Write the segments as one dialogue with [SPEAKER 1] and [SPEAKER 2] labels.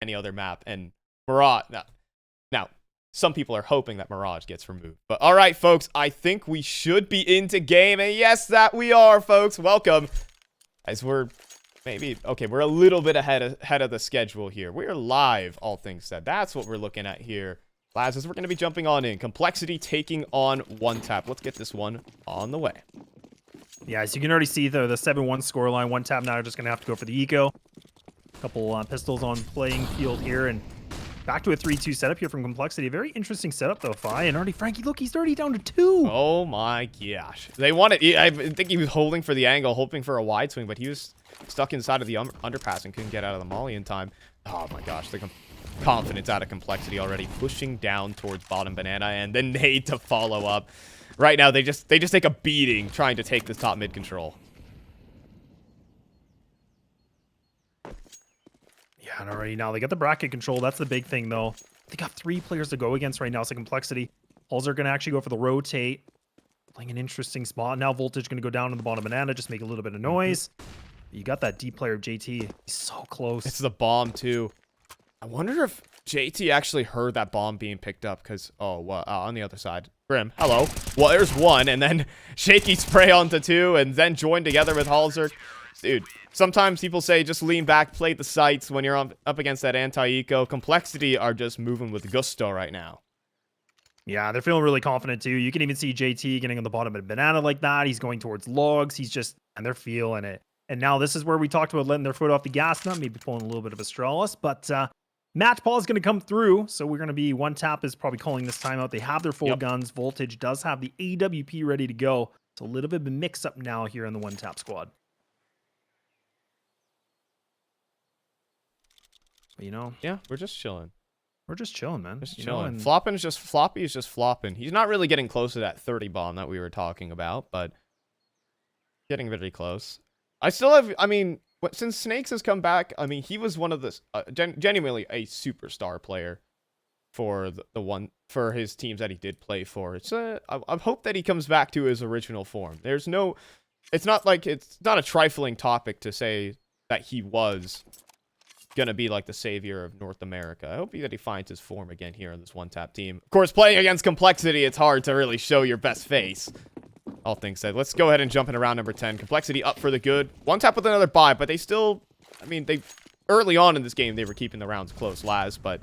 [SPEAKER 1] any other map. And Mirage, now, some people are hoping that Mirage gets removed. But all right, folks, I think we should be into game. And yes, that we are, folks. Welcome. As we're we're a little bit ahead of the schedule here. We're live, all things said. That's what we're looking at here. Lads, as we're going to be jumping on in. Complexity taking on ONET4P. Let's get this one on the way.
[SPEAKER 2] Yeah, as you can already see, the 7-1 scoreline. ONET4P now just going to have to go for the eco. Couple pistols on playing field here, and back to a 3-2 setup here from Complexity. A very interesting setup, though, Fi. And already, Frankie, look, he's already down to 2.
[SPEAKER 1] Oh, my gosh. They wanted... I think he was holding for the angle, hoping for a wide swing, but he was stuck inside of the underpass and couldn't get out of the molly in time. Oh, my gosh. The confidence out of Complexity already. Pushing down towards bottom banana, and then nade to follow up. Right now, they just take a beating trying to take this top mid control.
[SPEAKER 2] Yeah, and already now they got the bracket control. That's the big thing, though. They got 3 players to go against right now. So Complexity. Hulls are going to actually go for the rotate. Playing an interesting spot. Now Voltage going to go down to the bottom banana. Just make a little bit of noise. You got that deep player of JT. He's so close.
[SPEAKER 1] It's the bomb, too. I wonder if JT actually heard that bomb being picked up. Because, on the other side. Grim, hello. Well, there's 1. And then Shaky spray onto 2. And then join together with Halzerk. Dude, sometimes people say just lean back, play the sights when you're up against that anti-eco. Complexity are just moving with gusto right now.
[SPEAKER 2] Yeah, they're feeling really confident too. You can even see JT getting on the bottom of a banana like that. He's going towards logs. And they're feeling it. And now this is where we talked about letting their foot off the gas nut, maybe pulling a little bit of Astralis. But Match Paul is going to come through. So we're going to be ONET4P is probably calling this timeout. They have their full guns. Voltage does have the AWP ready to go. It's a little bit of a mix up now here in the ONET4P squad. You know,
[SPEAKER 1] yeah, we're just chilling.
[SPEAKER 2] We're just chilling, man.
[SPEAKER 1] Just chilling. Floppy is just flopping. He's not really getting close to that 30 bomb that we were talking about, but getting very close. I still have, I mean, since Snakes has come back, I mean, he was one of the genuinely a superstar player for for his teams that he did play for. It's I hope that he comes back to his original form. It's not a trifling topic to say that he was gonna be like the savior of North America. I hope that he finds his form again here on this ONET4P team. Of course, playing against Complexity, it's hard to really show your best face. All things said, let's go ahead and jump into round number 10. Complexity up for the good. ONET4P with another buy, but they still, I mean, early on in this game, they were keeping the rounds close, Laz, but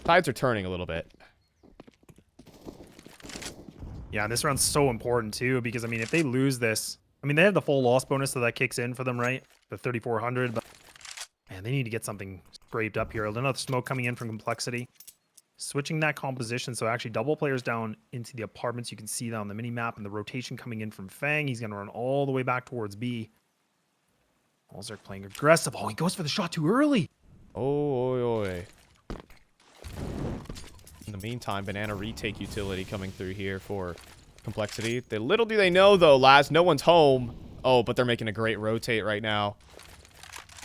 [SPEAKER 1] tides are turning a little bit.
[SPEAKER 2] Yeah, this round's so important too, because I mean, if they lose this, I mean, they have the full loss bonus, so that kicks in for them, right? The 3,400, but man, they need to get something scraped up here. Another smoke coming in from Complexity. Switching that composition, so actually double players down into the apartments. You can see that on the mini-map, and the rotation coming in from Fang. He's going to run all the way back towards B. Halzerk playing aggressive. Oh, he goes for the shot too early.
[SPEAKER 1] Oh. In the meantime, banana retake utility coming through here for Complexity. Little do they know, though, Laz, no one's home. Oh, but they're making a great rotate right now.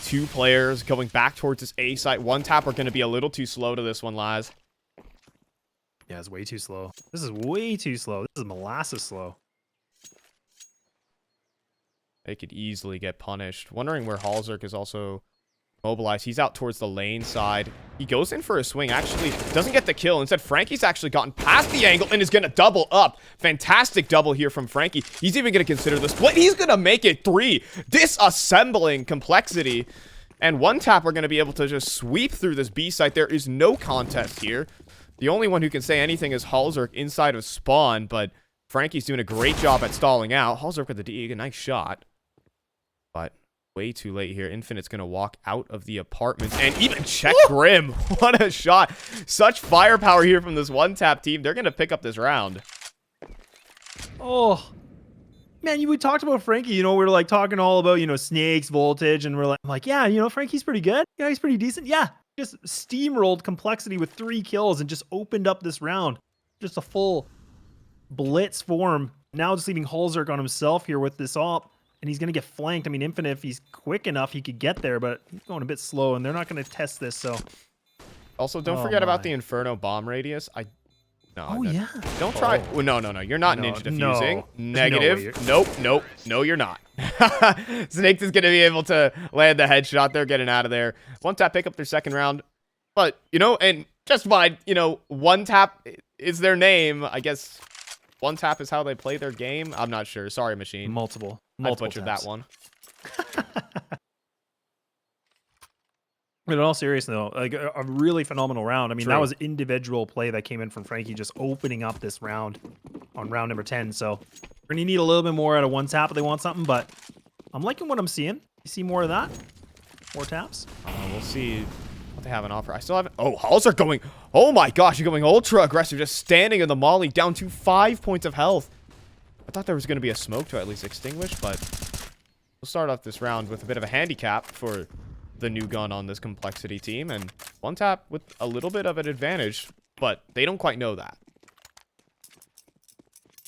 [SPEAKER 1] 2 players going back towards this A site. ONET4P are going to be a little too slow to this one, Laz.
[SPEAKER 2] Yeah, it's way too slow. This is way too slow. This is molasses slow.
[SPEAKER 1] They could easily get punished. Wondering where Halzerk is also mobilized. He's out towards the lane side. He goes in for a swing. Actually, doesn't get the kill. Instead, Frankie's actually gotten past the angle and is going to double up. Fantastic double here from Frankie. He's even going to consider the split. He's going to make it 3. Disassembling Complexity. And ONET4P are going to be able to just sweep through this B site. There is no contest here. The only one who can say anything is Halzerk inside of spawn, but Frankie's doing a great job at stalling out. Halzerk with the D, a nice shot. But way too late here. Infinite's going to walk out of the apartment and even check Grim. What a shot. Such firepower here from this ONET4P team. They're going to pick up this round.
[SPEAKER 2] Oh, man, we talked about Frankie. You know, we were like talking all about, you know, Snakes, Voltage, and I'm like, yeah, you know, Frankie's pretty good. Yeah, he's pretty decent. Yeah. Just steamrolled Complexity with 3 kills and just opened up this round. Just a full blitz form. Now just leaving Halzerk on himself here with this op. And he's going to get flanked. I mean, Infinite, if he's quick enough, he could get there. But he's going a bit slow, and they're not going to test this. So
[SPEAKER 1] Also, don't forget about the Inferno bomb radius. No,
[SPEAKER 2] Oh,
[SPEAKER 1] no,
[SPEAKER 2] yeah.
[SPEAKER 1] don't try.
[SPEAKER 2] Oh.
[SPEAKER 1] Well, no. You're not
[SPEAKER 2] No,
[SPEAKER 1] ninja diffusing.
[SPEAKER 2] no.
[SPEAKER 1] Negative.
[SPEAKER 2] There's no way
[SPEAKER 1] Nope. No, you're not. Snakes is going to be able to land the headshot. They're getting out of there. One tap pick up their second round. But, and just fine. One tap is their name. I guess one tap is how they play their game. I'm not sure. Sorry, machine.
[SPEAKER 2] Multiple
[SPEAKER 1] I butchered
[SPEAKER 2] taps.
[SPEAKER 1] that one.
[SPEAKER 2] But in all seriousness, though, like a really phenomenal round. I mean, that
[SPEAKER 1] True.
[SPEAKER 2] was individual play that came in from Frankie, just opening up this round on round number 10. So we're gonna need a little bit more out of one tap if they want something. But I'm liking what I'm seeing. You see more of that? More taps?
[SPEAKER 1] We'll see what they have on offer. I still haven't. Oh, Halls are going. Oh my gosh, you're going ultra aggressive, just standing in the molly, down to 5 points of health. I thought there was going to be a smoke to at least extinguish, but we'll start off this round with a bit of a handicap for the new gun on this complexity team, and one tap with a little bit of an advantage, but they don't quite know that.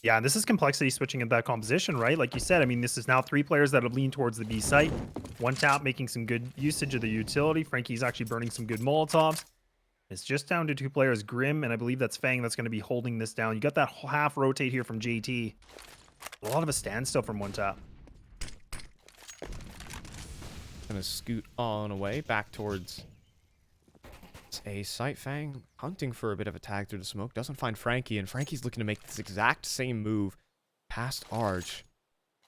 [SPEAKER 2] Yeah, this is complexity switching at that composition, right? Like you said, I mean, this is now 3 players that have leaned towards the B site. One tap making some good usage of the utility. Frankie's actually burning some good Molotovs. It's just down to 2 players, Grim, and I believe that's Fang that's going to be holding this down. You got that half rotate here from JT. A lot of a standstill from one tap.
[SPEAKER 1] Gonna scoot on away back towards a site. Fang hunting for a bit of a tag through the smoke. Doesn't find Frankie, and Frankie's looking to make this exact same move past Arch.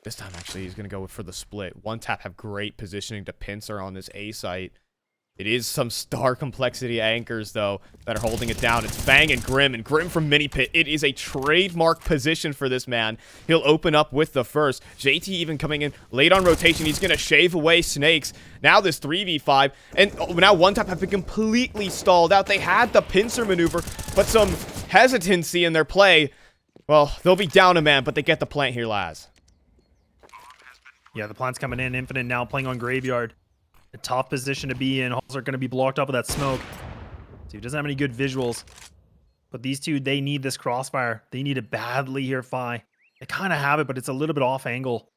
[SPEAKER 1] This time, actually, he's gonna go for the split. One tap have great positioning to pincer on this A site. It is some star complexity anchors, though, that are holding it down. It's Fang and Grim from Mini Pit. It is a trademark position for this man. He'll open up with the first. JT even coming in late on rotation. He's going to shave away Snakes. Now this 3v5. And now one tap have been completely stalled out. They had the pincer maneuver, but some hesitancy in their play. Well, they'll be down a man, but they get the plant here, Laz.
[SPEAKER 2] Yeah, the plant's coming in. Infinite now playing on Graveyard. A tough position to be in. Halls are going to be blocked up with that smoke. So he doesn't have any good visuals. But these two, they need this crossfire. They need it badly here, Fi. They kind of have it, but it's a little bit off angle.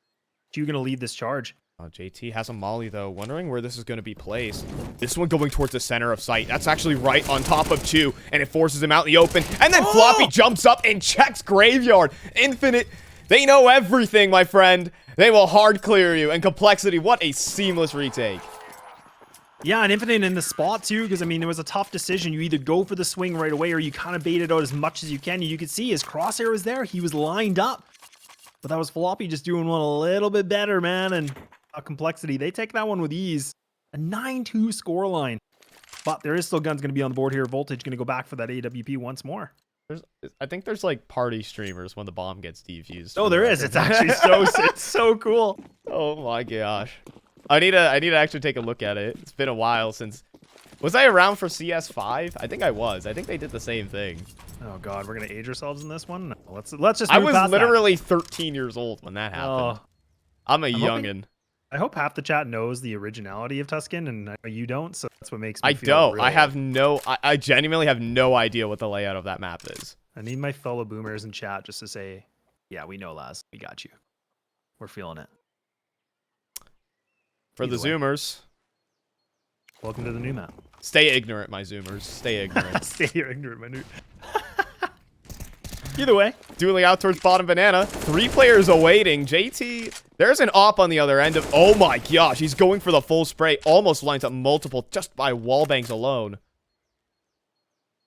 [SPEAKER 2] You going to lead this charge?
[SPEAKER 1] JT has a molly, though. Wondering where this is going to be placed. This one going towards the center of sight. That's actually right on top of Chu, and it forces him out in the open. And then Floppy jumps up and checks Graveyard. Infinite, they know everything, my friend. They will hard clear you. And Complexity, what a seamless retake.
[SPEAKER 2] Yeah, and Infinite in the spot, too, because, I mean, it was a tough decision. You either go for the swing right away or you kind of bait it out as much as you can. You could see his crosshair was there. He was lined up. But that was Floppy just doing one a little bit better, man. And Complexity, they take that one with ease. A 9-2 scoreline. But there is still guns going to be on the board here. Voltage going to go back for that AWP once more.
[SPEAKER 1] I think there's like party streamers when the bomb gets defused.
[SPEAKER 2] Oh, there is. It's actually it's so cool.
[SPEAKER 1] Oh my gosh. I need to actually take a look at it. It's been a while since. Was I around for CS5? I think I was. I think they did the same thing.
[SPEAKER 2] Oh god, we're gonna age ourselves in this one. No, let's just.
[SPEAKER 1] I
[SPEAKER 2] move
[SPEAKER 1] was
[SPEAKER 2] past
[SPEAKER 1] literally 13 years old when that happened. I'm a youngin'.
[SPEAKER 2] I hope half the chat knows the originality of Tuscan, and I know you don't. So that's what makes me.
[SPEAKER 1] I
[SPEAKER 2] feel
[SPEAKER 1] don't.
[SPEAKER 2] really
[SPEAKER 1] I have no. I genuinely have no idea what the layout of that map is.
[SPEAKER 2] I need my fellow boomers in chat just to say, yeah, we know, Laz. We got you. We're feeling it.
[SPEAKER 1] For the Zoomers.
[SPEAKER 2] Welcome to the new map.
[SPEAKER 1] Stay ignorant, my Zoomers. Stay ignorant.
[SPEAKER 2] Stay here, ignorant, my new. Either way.
[SPEAKER 1] Dueling out towards bottom banana. 3 players awaiting. JT, there's an op on the other end of... Oh my gosh, he's going for the full spray. Almost lines up multiple just by wall bangs alone.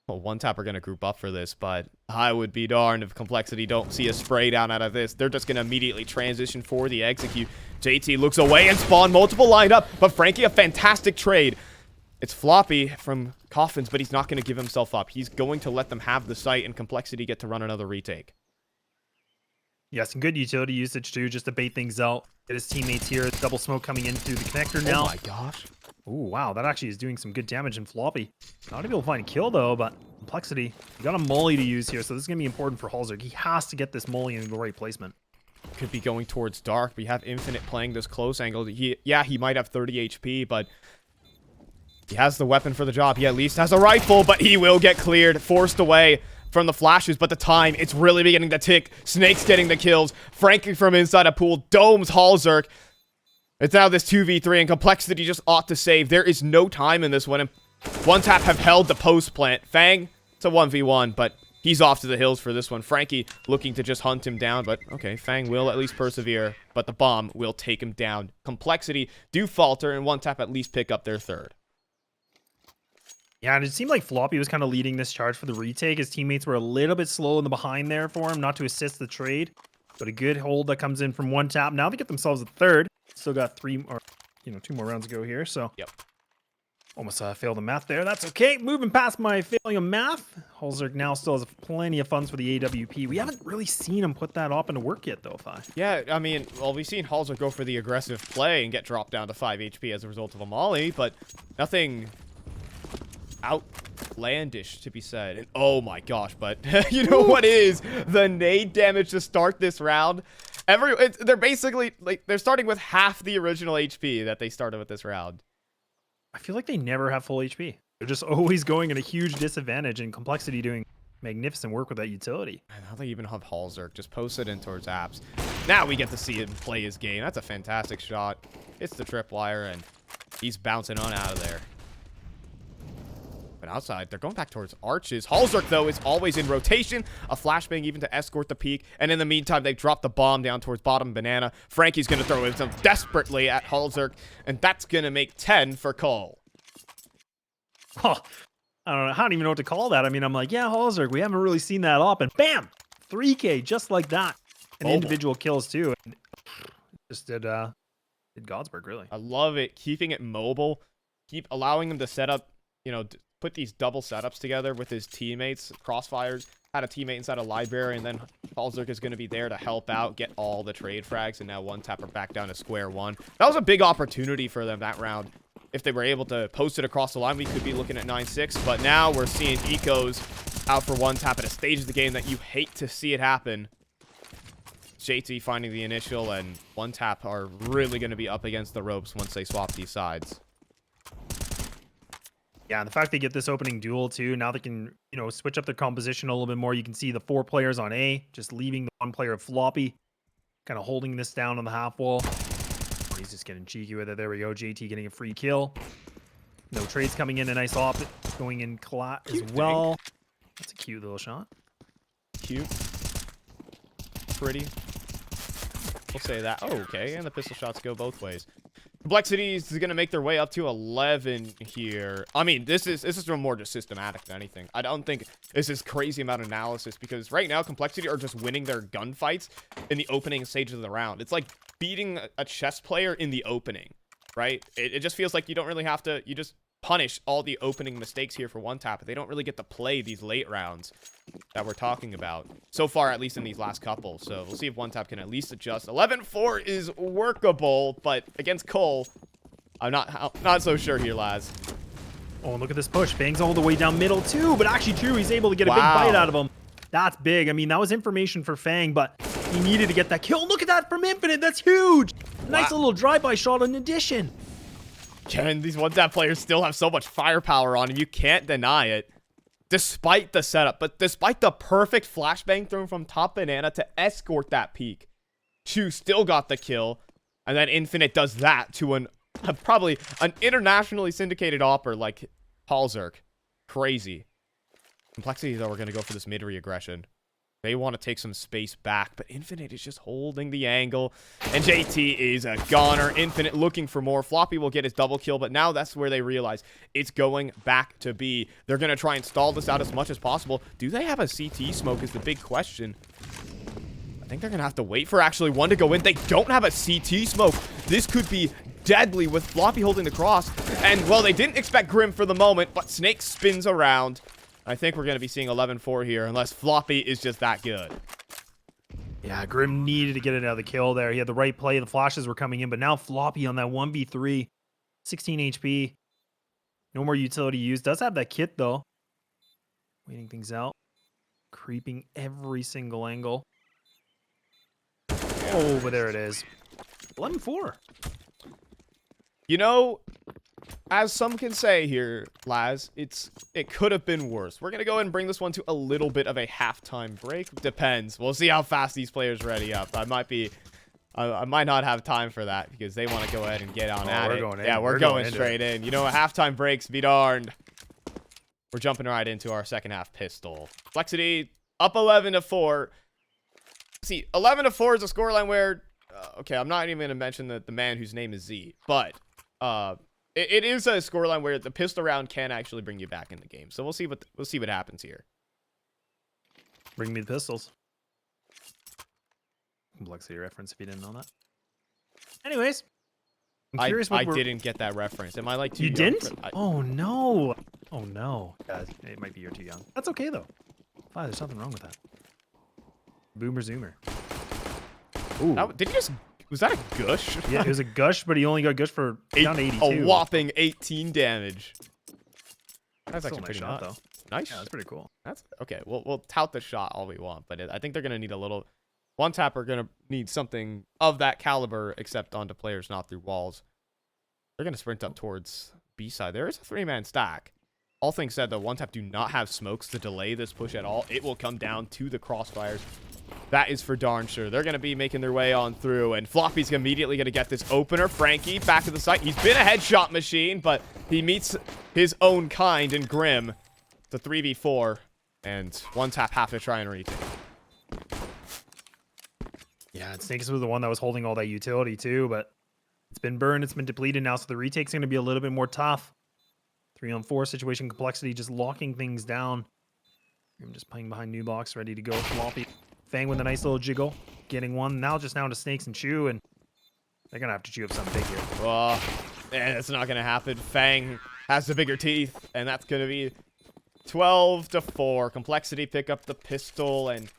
[SPEAKER 1] Well, one tap are going to group up for this, but I would be darned if Complexity don't see a spray down out of this. They're just going to immediately transition for the execute. JT looks away and spawn multiple lined up, but Frankie, a fantastic trade. It's Floppy from Coffins, but he's not going to give himself up. He's going to let them have the site and Complexity get to run another retake.
[SPEAKER 2] Yeah, some good utility usage too, just to bait things out. Get his teammates here. Double smoke coming in through the connector now.
[SPEAKER 1] Oh my gosh.
[SPEAKER 2] Oh, wow. That actually is doing some good damage in Floppy. Not able to find a kill, though, but Complexity. You got a molly to use here, so this is going to be important for Halzer. He has to get this molly in the right placement.
[SPEAKER 1] Could be going towards Dark. We have Infinite playing this close angle. He might have 30 HP, but he has the weapon for the job. He at least has a rifle, but he will get cleared, forced away from the flashes, but the time, it's really beginning to tick. Snake's getting the kills. Frankie from inside a pool. Domes Halzerk. It's now this 2v3, and Complexity just ought to save. There is no time in this one, and one tap have held the post plant. Fang, it's a 1v1, but He's off to the hills for this one. Frankie looking to just hunt him down, but okay, Fang will at least persevere, but the bomb will take him down. Complexity do falter, and One Tap at least pick up their third.
[SPEAKER 2] Yeah, and it seemed like Floppy was kind of leading this charge for the retake. His teammates were a little bit slow in the behind there for him, not to assist the trade. But a good hold that comes in from One Tap. Now they get themselves a third. Still got 2 more rounds to go here. So
[SPEAKER 1] yep.
[SPEAKER 2] Almost failed the math there. That's okay. Moving past my failing of math. Holzerk now still has plenty of funds for the AWP. We haven't really seen him put that op into work yet, though, Fi.
[SPEAKER 1] Yeah, I mean, well, we've seen Holzer go for the aggressive play and get dropped down to 5 HP as a result of a molly, but nothing outlandish to be said. And oh my gosh, but you know what is the nade damage to start this round? They're basically, like, they're starting with half the original HP that they started with this round.
[SPEAKER 2] I feel like they never have full HP. They're just always going at a huge disadvantage, and Complexity doing magnificent work with that utility.
[SPEAKER 1] And now they even have Holzerk just posted in towards apps. Now we get to see him play his game. That's a fantastic shot. It's the tripwire, and he's bouncing on out of there. But outside, they're going back towards arches. Holzerk, though, is always in rotation. A flashbang even to escort the peak. And in the meantime, they drop the bomb down towards bottom banana. Frankie's going to throw himself desperately at Holzerk. And that's going to make 10 for Cole.
[SPEAKER 2] Oh, I don't know. I don't even know what to call that. I mean, I'm like, yeah, Holzerk, we haven't really seen that op. And bam! 3K, just like that. And individual kills, too. And just did Godsberg, really.
[SPEAKER 1] I love it. Keeping it mobile. Keep allowing him to set up, you know, put these double setups together with his teammates. Crossfires had a teammate inside a library, and then Holzerk is going to be there to help out, get all the trade frags, and now One Tap are back down to square one. That was a big opportunity for them that round. If they were able to post it across the line, we could be looking at 9-6, but now we're seeing Ecos out for One Tap at a stage of the game that you hate to see it happen. JT finding the initial, and One Tap are really going to be up against the ropes once they swap these sides.
[SPEAKER 2] Yeah, and the fact they get this opening duel, too, now they can, you know, switch up their composition a little bit more. You can see the 4 players on A, just leaving the 1 player of Floppy, kind of holding this down on the half wall. Oh, he's just getting cheeky with it. There we go. JT getting a free kill. No trades coming in. A nice op going in as well. That's a cute little shot.
[SPEAKER 1] Cute. Pretty. We'll say that. Oh, okay, and the pistol shots go both ways. Complexity is going to make their way up to 11 here. I mean, this is more just systematic than anything. I don't think this is crazy amount of analysis, because right now Complexity are just winning their gunfights in the opening stages of the round. It's like beating a chess player in the opening, right? It just feels like you don't really have to, you just punish all the opening mistakes here for One Tap. They don't really get to play these late rounds that we're talking about so far, at least in these last couple. So we'll see if One Tap can at least adjust. 11-4 is workable, but against Cole, I'm not so sure here, Laz.
[SPEAKER 2] Oh, and look at this push. Fang's all the way down middle too, but actually Drew, he's able to get a big bite out of him. That's big. I mean, that was information for Fang, but he needed to get that kill. Look at that from Infinite. That's huge. Nice little drive-by shot in addition.
[SPEAKER 1] And these One Tap players still have so much firepower on him. You can't deny it. Despite the setup, but despite the perfect flashbang thrown from top banana to escort that peak, Chu still got the kill. And then Infinite does that to probably an internationally syndicated opper like Holzerk. Crazy. Complexity, though, we're going to go for this mid-re-aggression. They want to take some space back, but Infinite is just holding the angle. And JT is a goner. Infinite looking for more. Floppy will get his double kill, but now that's where they realize it's going back to B. They're going to try and stall this out as much as possible. Do they have a CT smoke is the big question. I think they're going to have to wait for actually one to go in. They don't have a CT smoke. This could be deadly with Floppy holding the cross. And, well, they didn't expect Grim for the moment, but Snake spins around. I think we're going to be seeing 11-4 here, unless Floppy is just that good.
[SPEAKER 2] Yeah, Grim needed to get another kill there. He had the right play. The flashes were coming in, but now Floppy on that 1v3. 16 HP. No more utility used. Does have that kit, though. Waiting things out. Creeping every single angle. Oh, but there it is. 11-4.
[SPEAKER 1] You know, as some can say here, Laz, it could have been worse. We're going to go ahead and bring this one to a little bit of a halftime break. Depends. We'll see how fast these players ready up. I might not have time for that because they want to go ahead and get on at it. Yeah, we're going straight in. You know, halftime breaks be darned. we're jumping right into our second half pistol. Complexity up 11-4. See, 11-4 is a scoreline where, okay, I'm not even going to mention the man whose name is Z, but it is a scoreline where the pistol round can actually bring you back in the game. So we'll see what happens here.
[SPEAKER 2] Bring me the pistols. Complexity reference if you didn't know that. Anyways, I'm curious
[SPEAKER 1] I didn't get that reference. Am I like too
[SPEAKER 2] You
[SPEAKER 1] young
[SPEAKER 2] didn't? Oh no. Oh no. Yeah, it might be you're too young. That's okay though. Fine, there's nothing wrong with that. Boomer Zoomer. Ooh.
[SPEAKER 1] Did you just... Was that a gush?
[SPEAKER 2] Yeah, it was a gush, but he only got gush for down to 82.
[SPEAKER 1] A whopping 18 damage. That's
[SPEAKER 2] Still
[SPEAKER 1] actually
[SPEAKER 2] a nice
[SPEAKER 1] pretty
[SPEAKER 2] shot,
[SPEAKER 1] nice.
[SPEAKER 2] though.
[SPEAKER 1] Nice.
[SPEAKER 2] Yeah, that's pretty cool.
[SPEAKER 1] That's okay. We'll tout the shot all we want, but I think they're gonna need a little. One tap are gonna need something of that caliber, except onto players, not through walls. They're gonna sprint up towards B side. There is a 3-man stack. All things said, though, one tap do not have smokes to delay this push at all. It will come down to the crossfires. That is for darn sure. They're going to be making their way on through, and Floppy's immediately going to get this opener. Frankie back to the site. He's been a headshot machine, but he meets his own kind in Grim. It's a 3v4, and one tap have to try and retake.
[SPEAKER 2] Yeah, and Snakes was the one that was holding all that utility too, but it's been burned, it's been depleted now, so the retake's going to be a little bit more tough. 3-on-4 situation, Complexity just locking things down. I'm just playing behind new box, ready to go. Floppy. Fang with a nice little jiggle. Getting one. Now just down to Snakes and Chew, and they're going to have to chew up something big here.
[SPEAKER 1] Oh, man, that's not going to happen. Fang has the bigger teeth, and that's going to be 12-4. Complexity pick up the pistol, and...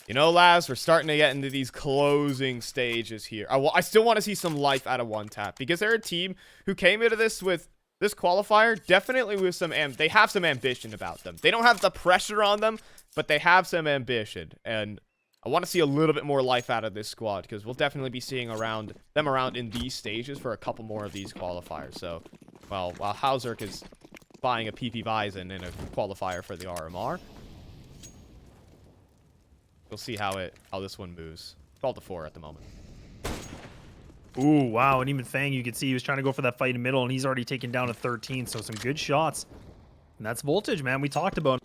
[SPEAKER 1] You know, Laz, we're starting to get into these closing stages here. I still want to see some life out of one tap, because they're a team who came into this with... This qualifier, definitely with some they have some ambition about them. They don't have the pressure on them, but they have some ambition. And I want to see a little bit more life out of this squad, because we'll definitely be seeing them around in these stages for a couple more of these qualifiers. So, well, while Hauserk is buying a PP Bison in a qualifier for the RMR, we'll see how this one moves. 12-4 at the moment.
[SPEAKER 2] Ooh, wow. And even Fang, you could see he was trying to go for that fight in the middle, and he's already taken down to 13. So some good shots. And that's voltage, man. We talked about.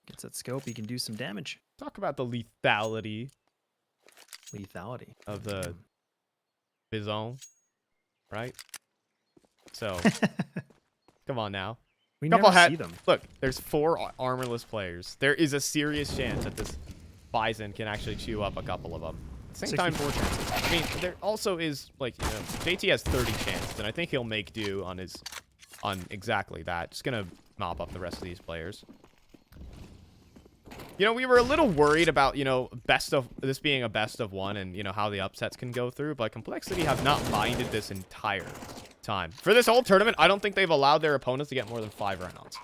[SPEAKER 2] Gets that scope, he can do some damage.
[SPEAKER 1] Talk about the lethality.
[SPEAKER 2] Lethality.
[SPEAKER 1] Of the Bison, right? So, come on now.
[SPEAKER 2] We never see them.
[SPEAKER 1] Look, there's 4 armorless players. There is a serious chance that this Bison can actually chew up a couple of them. Same time,
[SPEAKER 2] 64 chances.
[SPEAKER 1] I mean, there also is, like, you know, JT has 30 chances, and I think he'll make do on exactly that. Just gonna mop up the rest of these players. You know, we were a little worried about, you know, this being a best of 1 and, you know, how the upsets can go through, but Complexity have not minded this entire time. For this whole tournament, I don't think they've allowed their opponents to get more than 5 rounds.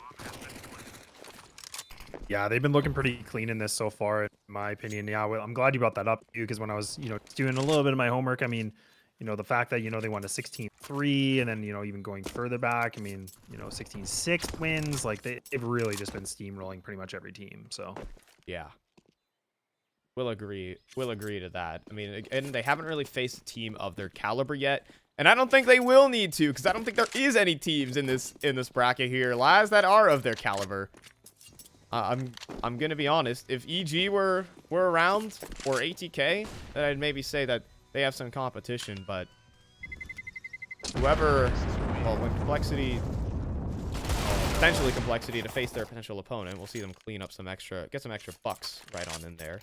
[SPEAKER 2] Yeah, they've been looking pretty clean in this so far, in my opinion. Yeah, well, I'm glad you brought that up, too, because when I was, you know, doing a little bit of my homework, I mean, you know, the fact that, you know, they won a 16-3 and then, you know, even going further back, I mean, you know, 16-6 wins, like they've really just been steamrolling pretty much every team, so.
[SPEAKER 1] Yeah. We'll agree to that. I mean, and they haven't really faced a team of their caliber yet, and I don't think they will need to, because I don't think there is any teams in this bracket here, Laz, that are of their caliber. I'm gonna be honest. If EG were around, or ATK, then I'd maybe say that they have some competition. But whoever, well, when Complexity, potentially Complexity to face their potential opponent, we'll see them clean up get some extra bucks right on in there.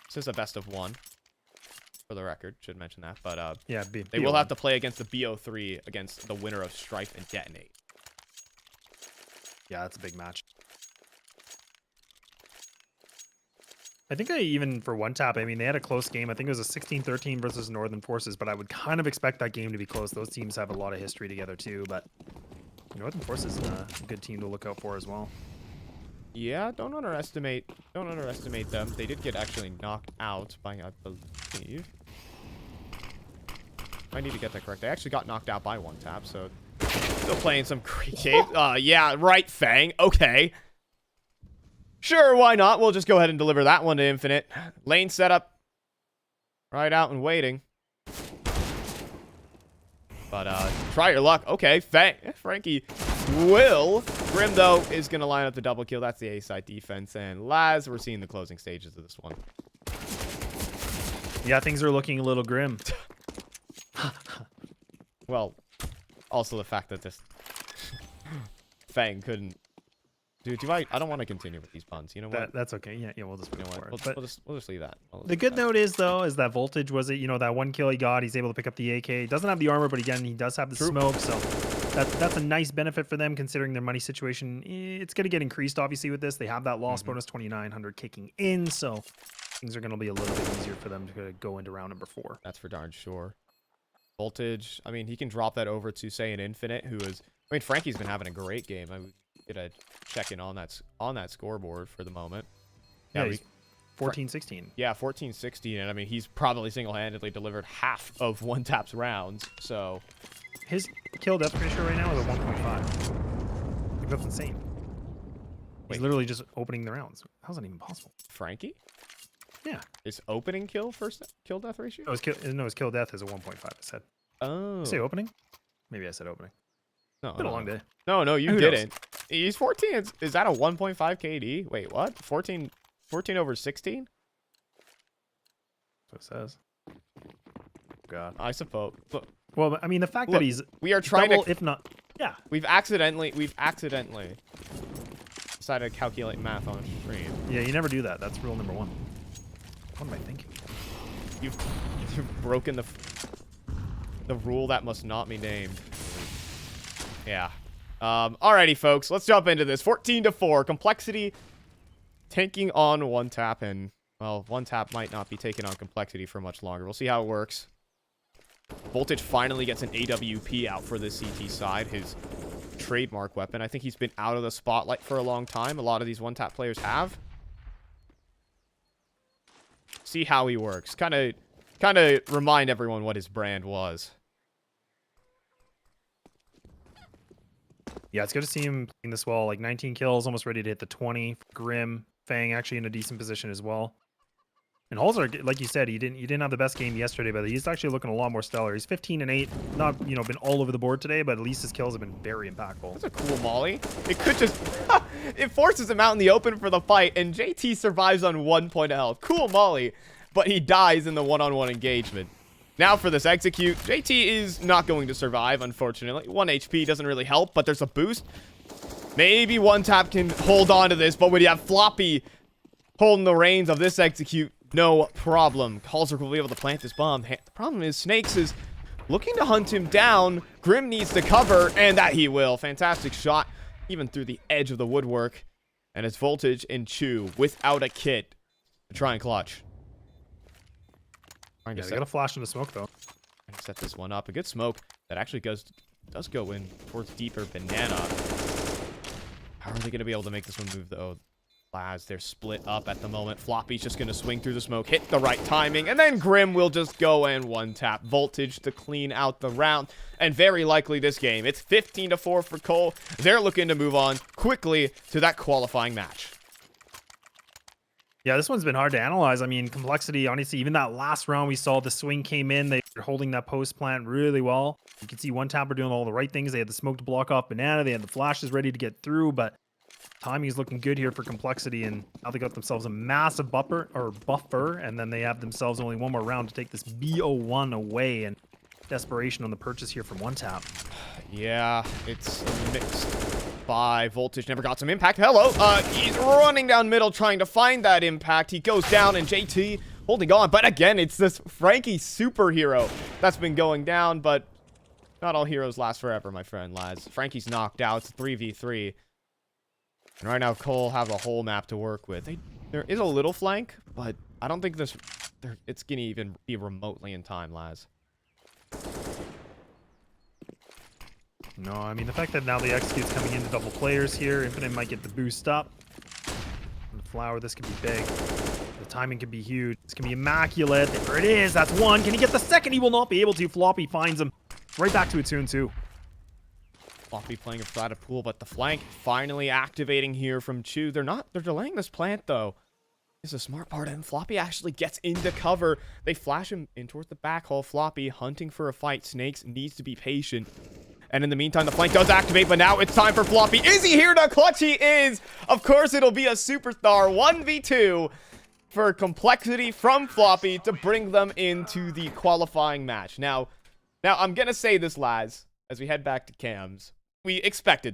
[SPEAKER 1] This is a best of 1, for the record. Should mention that. But
[SPEAKER 2] yeah,
[SPEAKER 1] they will have to play against the BO3 against the winner of Strife and Detonate.
[SPEAKER 2] Yeah, that's a big match. I think even for one tap, I mean, they had a close game. I think it was a 16-13 versus Northern Forces, but I would kind of expect that game to be close. Those teams have a lot of history together too, but Northern Forces is a good team to look out for as well.
[SPEAKER 1] Yeah, don't underestimate them. They did get actually knocked out by, I believe. I need to get that correct. They actually got knocked out by one tap, so still playing some great game. Yeah, right, Fang. Okay. Sure, why not? We'll just go ahead and deliver that one to Infinite. Lane setup. Right out and waiting. But, try your luck. Okay, Frankie will. Grim, though, is going to line up the double kill. That's the A-side defense. And Laz, we're seeing the closing stages of this one.
[SPEAKER 2] Yeah, things are looking a little grim.
[SPEAKER 1] Well, also the fact that this Fang couldn't. Dude, I don't want to continue with these puns. You know what?
[SPEAKER 2] That's okay. Yeah, we'll just move forward. But
[SPEAKER 1] We'll just leave that.
[SPEAKER 2] the good note is, though, is that Voltage was it, that one kill he got, he's able to pick up the AK. He doesn't have the armor, but again, he does have the smoke, so that's a nice benefit for them considering their money situation. It's going to get increased, obviously, with this. They have that loss bonus 2,900 kicking in, so things are going to be a little bit easier for them to go into round number 4.
[SPEAKER 1] That's for darn sure. Voltage, I mean, he can drop that over to, say, an Infinite, who is... I mean, Frankie's been having a great game. I would get a check-in on that scoreboard for the moment.
[SPEAKER 2] Yeah, he's 14-16.
[SPEAKER 1] Yeah, 14-16, and I mean, he's probably single-handedly delivered half of One Tap's rounds, so...
[SPEAKER 2] His kill death ratio right now is a 1.5. Like, that's insane. He's literally just opening the rounds. How's that even possible?
[SPEAKER 1] Frankie?
[SPEAKER 2] Yeah.
[SPEAKER 1] Is opening kill death ratio?
[SPEAKER 2] No, his kill death is a 1.5, I said.
[SPEAKER 1] Oh.
[SPEAKER 2] Did I say opening? Maybe I said opening.
[SPEAKER 1] No,
[SPEAKER 2] It's been a long day.
[SPEAKER 1] No, you
[SPEAKER 2] Who
[SPEAKER 1] didn't. He's 14. Is that a 1.5 KD? Wait, what? 14 over 16?
[SPEAKER 2] That's what it says. God.
[SPEAKER 1] I suppose. Look,
[SPEAKER 2] Well, I mean, the fact that he's
[SPEAKER 1] we are trying
[SPEAKER 2] double,
[SPEAKER 1] to...
[SPEAKER 2] if not... Yeah.
[SPEAKER 1] We've accidentally decided to calculate math on stream.
[SPEAKER 2] Yeah, you never do that. That's rule number 1. What am I thinking?
[SPEAKER 1] You've broken the rule that must not be named. Yeah. Alrighty, folks. Let's jump into this. 14-4. Complexity taking on One Tap, and, well, One Tap might not be taking on Complexity for much longer. We'll see how it works. Voltage finally gets an AWP out for the CT side, his trademark weapon. I think he's been out of the spotlight for a long time. A lot of these One Tap players have. See how he works. Kind of remind everyone what his brand was.
[SPEAKER 2] Yeah, it's good to see him playing this well. Like 19 kills, almost ready to hit the 20. Grim, Fang actually in a decent position as well. And Halzer, like you said, he didn't have the best game yesterday, but he's actually looking a lot more stellar. He's 15-8, not been all over the board today, but at least his kills have been very impactful.
[SPEAKER 1] That's a cool molly. It could just it forces him out in the open for the fight, and JT survives on 1 point of health. Cool molly, but he dies in the one-on-one engagement. Now for this execute, JT is not going to survive, unfortunately. 1 HP doesn't really help, but there's a boost. Maybe One Tap can hold on to this, but when you have Floppy holding the reins of this execute, no problem. Halzer will be able to plant this bomb. The problem is Snakes is looking to hunt him down. Grim needs to cover, and that he will. Fantastic shot, even through the edge of the woodwork. And it's Voltage and Chew without a kit to try and clutch.
[SPEAKER 2] Yeah, they got a flash in the smoke, though.
[SPEAKER 1] Set this one up. A good smoke that actually does go in towards deeper banana. How are they going to be able to make this one move, though? Laz, they're split up at the moment. Floppy's just going to swing through the smoke, hit the right timing, and then Grim will just go and One Tap Voltage to clean out the round. And very likely this game, it's 15-4 for Cole. They're looking to move on quickly to that qualifying match.
[SPEAKER 2] Yeah, this one's been hard to analyze. I mean, Complexity, honestly, even that last round we saw the swing came in. They were holding that post plant really well. You can see One Tapper doing all the right things. They had the smoke to block off banana. They had the flashes ready to get through, but timing is looking good here for Complexity, and now they got themselves a massive buffer, and then they have themselves only one more round to take this BO1 away, and desperation on the purchase here from One Tap.
[SPEAKER 1] Yeah, it's mixed by Voltage. Never got some impact. Hello. He's running down middle trying to find that impact. He goes down, and JT holding on. But again, it's this Frankie superhero that's been going down, but not all heroes last forever, my friend Laz. Frankie's knocked out. It's 3v3. And right now, Cole have a whole map to work with. There is a little flank, but I don't think it's going to even be remotely in time, Laz.
[SPEAKER 2] No, I mean, the fact that now the execute's coming into double players here, Infinite might get the boost up. And the flower, this could be big. The timing could be huge. This can be immaculate. There it is. That's one. Can he get the second? He will not be able to. Floppy finds him. Right back to a 2-2.
[SPEAKER 1] Floppy playing inside a pool, but the flank finally activating here from Chew. They're delaying this plant, though. This is a smart part, and Floppy actually gets into cover. They flash him in towards the back hole. Floppy hunting for a fight. Snakes needs to be patient. And in the meantime, the flank does activate, but now it's time for Floppy. Is he here to clutch? He is. Of course, it'll be a superstar 1v2 for complexity from Floppy to bring them into the qualifying match. Now I'm going to say this, Laz, as we head back to cams. We expected